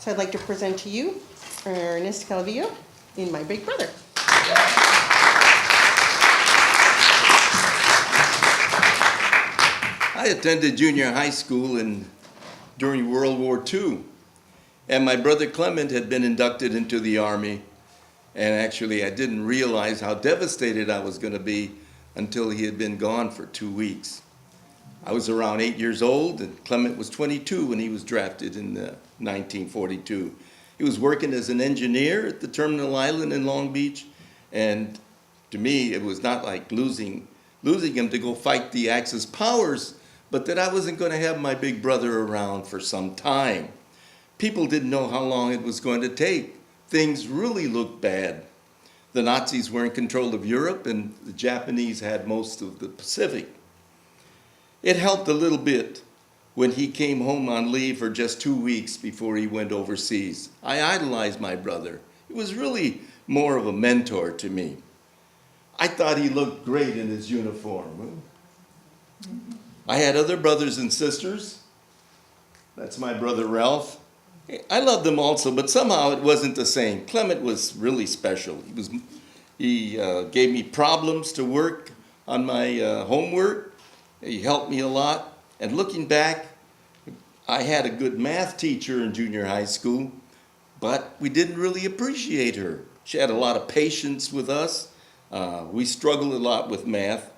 So I'd like to present to you Ernest Calvino, and my big brother. I attended junior high school during World War II, and my brother Clement had been inducted into the Army, and actually I didn't realize how devastated I was going to be until he had been gone for 2 weeks. I was around 8 years old, and Clement was 22 when he was drafted in 1942. He was working as an engineer at the Terminal Island in Long Beach, and to me it was not like losing him to go fight the Axis powers, but that I wasn't going to have my big brother around for some time. People didn't know how long it was going to take. Things really looked bad. The Nazis were in control of Europe, and the Japanese had most of the Pacific. It helped a little bit when he came home on leave for just 2 weeks before he went overseas. I idolized my brother. He was really more of a mentor to me. I thought he looked great in his uniform. I had other brothers and sisters. That's my brother Ralph. I loved them also, but somehow it wasn't the same. Clement was really special. He gave me problems to work on my homework. He helped me a lot. And looking back, I had a good math teacher in junior high school, but we didn't really appreciate her. She had a lot of patience with us. We struggled a lot with math.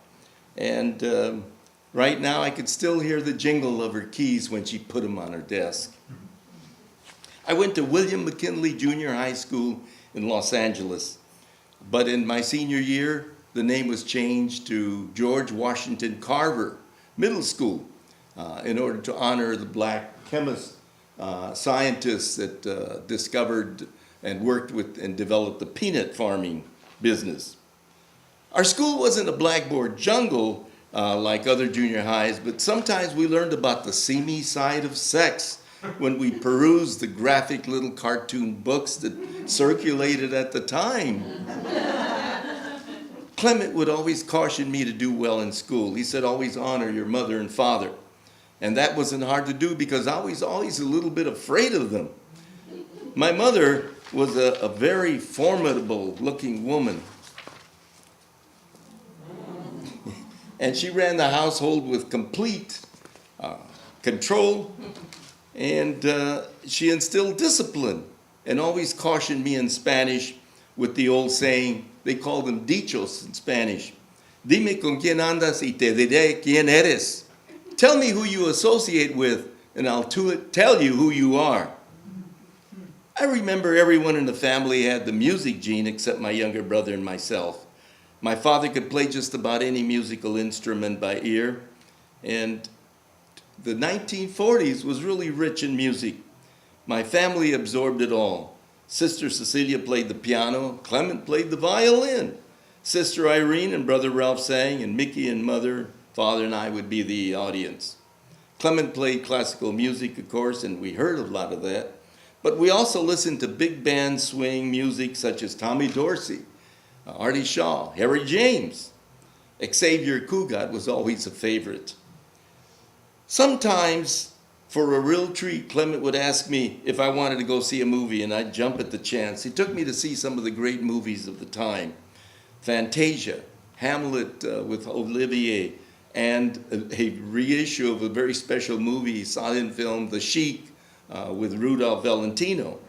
And right now I could still hear the jingle of her keys when she put them on her desk. I went to William McKinley Junior High School in Los Angeles, but in my senior year, the name was changed to George Washington Carver Middle School in order to honor the black chemists, scientists that discovered and worked with and developed the peanut farming business. Our school wasn't a blackboard jungle like other junior highs, but sometimes we learned about the seamy side of sex when we perused the graphic little cartoon books that circulated at the time. Clement would always caution me to do well in school. He said, always honor your mother and father. And that wasn't hard to do because I was always a little bit afraid of them. My mother was a very formidable looking woman. And she ran the household with complete control, and she instilled discipline and always cautioned me in Spanish with the old saying, they call them dichos in Spanish. Dime con quién andas y te diré quién eres. Tell me who you associate with, and I'll tell you who you are. I remember everyone in the family had the music gene except my younger brother and myself. My father could play just about any musical instrument by ear, and the 1940s was really rich in music. My family absorbed it all. Sister Cecilia played the piano, Clement played the violin. Sister Irene and brother Ralph sang, and Mickey and mother, father, and I would be the audience. Clement played classical music, of course, and we heard a lot of that. But we also listened to big band swing music such as Tommy Dorsey, Artie Shaw, Harry James. Xavier Cugat was always a favorite. Sometimes, for a real treat, Clement would ask me if I wanted to go see a movie, and I'd jump at the chance. He took me to see some of the great movies of the time. Fantasia, Hamlet with Olivier, and a reissue of a very special movie, silent film, The Sheik, with Rudolph Valentino.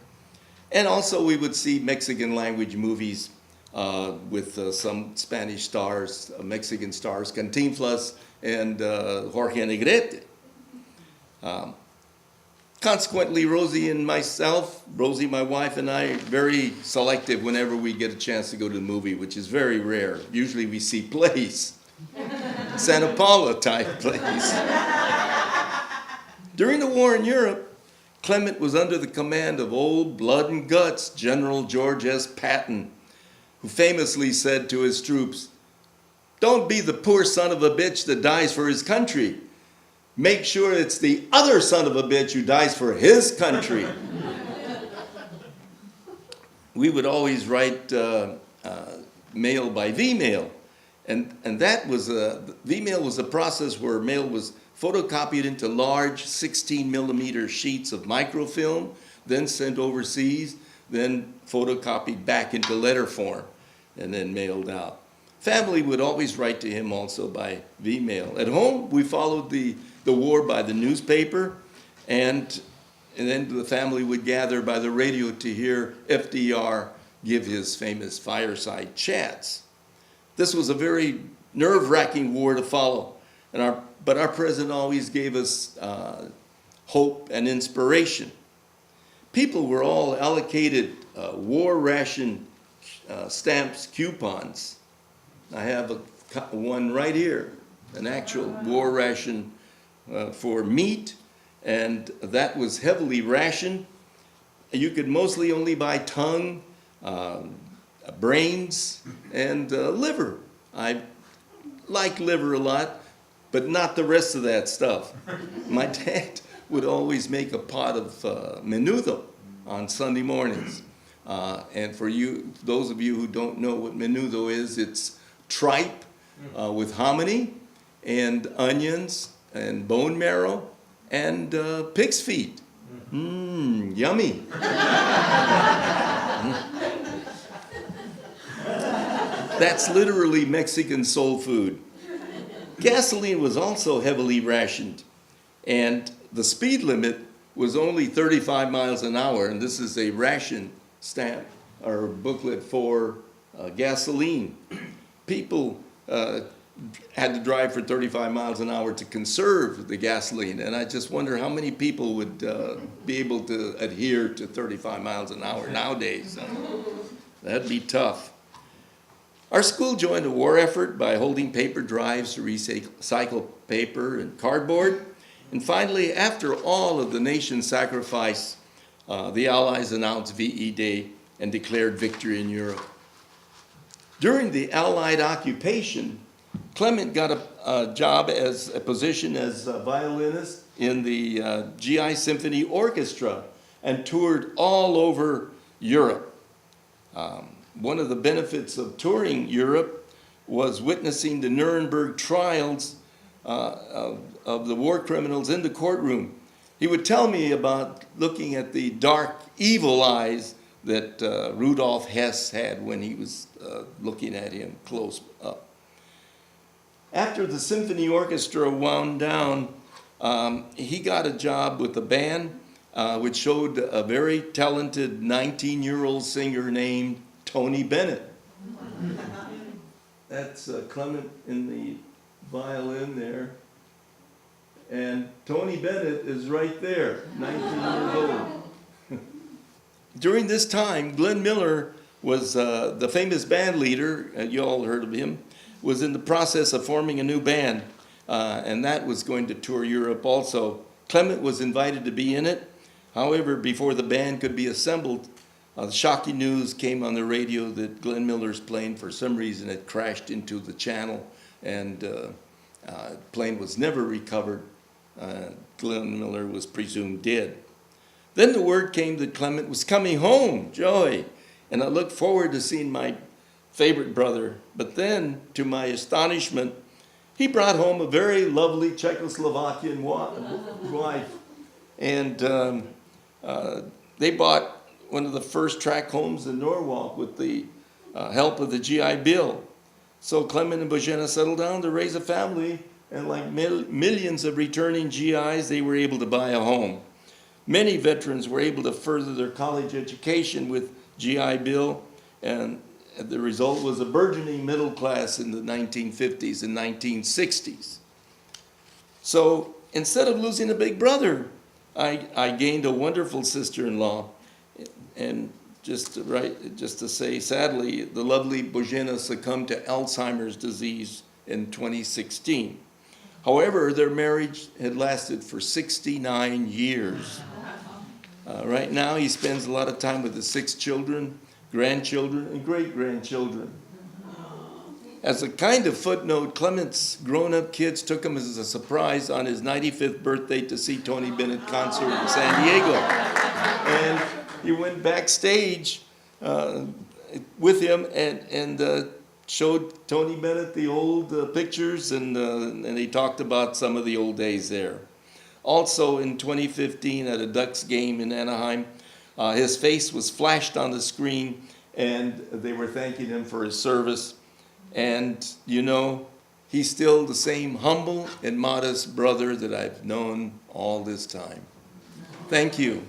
And also we would see Mexican language movies with some Spanish stars, Mexican stars, Cantinflas and Jorge Negrete. Consequently, Rosie, my wife, and I, very selective whenever we get a chance to go to the movie, which is very rare. Usually we see plays, Santa Paula type plays. During the war in Europe, Clement was under the command of old blood and guts General George S. Patton, who famously said to his troops, "Don't be the poor son of a bitch that dies for his country. Make sure it's the other son of a bitch who dies for his country." We would always write mail by V-mail, and that was V-mail was a process where mail was photocopied into large 16 millimeter sheets of microfilm, then sent overseas, then photocopied back into letter form, and then mailed out. Family would always write to him also by V-mail. At home, we followed the war by the newspaper, and then the family would gather by the radio to hear FDR give his famous fireside chats. This was a very nerve-wracking war to follow, but our president always gave us hope and inspiration. People were all allocated war ration stamps, coupons. I have one right here, an actual war ration for meat, and that was heavily rationed. You could mostly only buy tongue, brains, and liver. I like liver a lot, but not the rest of that stuff. My dad would always make a pot of menudo on Sunday mornings. And for you, those of you who don't know what menudo is, it's tripe with hominy and onions and bone marrow and pig's feet. Yummy. That's literally Mexican soul food. Gasoline was also heavily rationed, and the speed limit was only 35 miles an hour, and this is a ration stamp or booklet for gasoline. People had to drive for 35 miles an hour to conserve the gasoline, and I just wonder how many people would be able to adhere to 35 miles an hour nowadays. That'd be tough. Our school joined a war effort by holding paper drives to recycle paper and cardboard. And finally, after all of the nation's sacrifice, the Allies announced VE Day and declared victory in Europe. During the Allied occupation, Clement got a position as a violinist in the GI Symphony Orchestra and toured all over Europe. One of the benefits of touring Europe was witnessing the Nuremberg trials of the war criminals in the courtroom. He would tell me about looking at the dark, evil eyes that Rudolf Hess had when he was looking at him close up. After the symphony orchestra wound down, he got a job with a band which showed a very talented 19-year-old singer named Tony Bennett. That's Clement in the violin there. And Tony Bennett is right there, 19 years old. During this time, Glenn Miller was the famous band leader, you all heard of him, was in the process of forming a new band, and that was going to tour Europe also. Clement was invited to be in it. However, before the band could be assembled, the shocking news came on the radio that Glenn Miller's plane, for some reason, had crashed into the channel, and plane was never recovered. Glenn Miller was presumed dead. Then the word came that Clement was coming home, joy, and I looked forward to seeing my favorite brother. But then, to my astonishment, he brought home a very lovely Czechoslovakian wife, and they bought one of the first tract homes in Norwalk with the help of the GI Bill. So Clement and Božena settled down to raise a family, and like millions of returning GIs, they were able to buy a home. Many veterans were able to further their college education with GI Bill, and the result was a burgeoning middle class in the 1950s and 1960s. So instead of losing a big brother, I gained a wonderful sister-in-law. And just to say, sadly, the lovely Božena succumbed to Alzheimer's disease in 2016. However, their marriage had lasted for 69 years. Right now, he spends a lot of time with his 6 children, grandchildren, and great-grandchildren. As a kind of footnote, Clement's grown-up kids took him as a surprise on his 95th birthday to see Tony Bennett concert in San Diego. And he went backstage with him and showed Tony Bennett the old pictures, and they talked about some of the old days there. Also in 2015 at a Ducks game in Anaheim, His face was flashed on the screen, and they were thanking him for his service. And, you know, he's still the same humble and modest brother that I've known all this time. Thank you.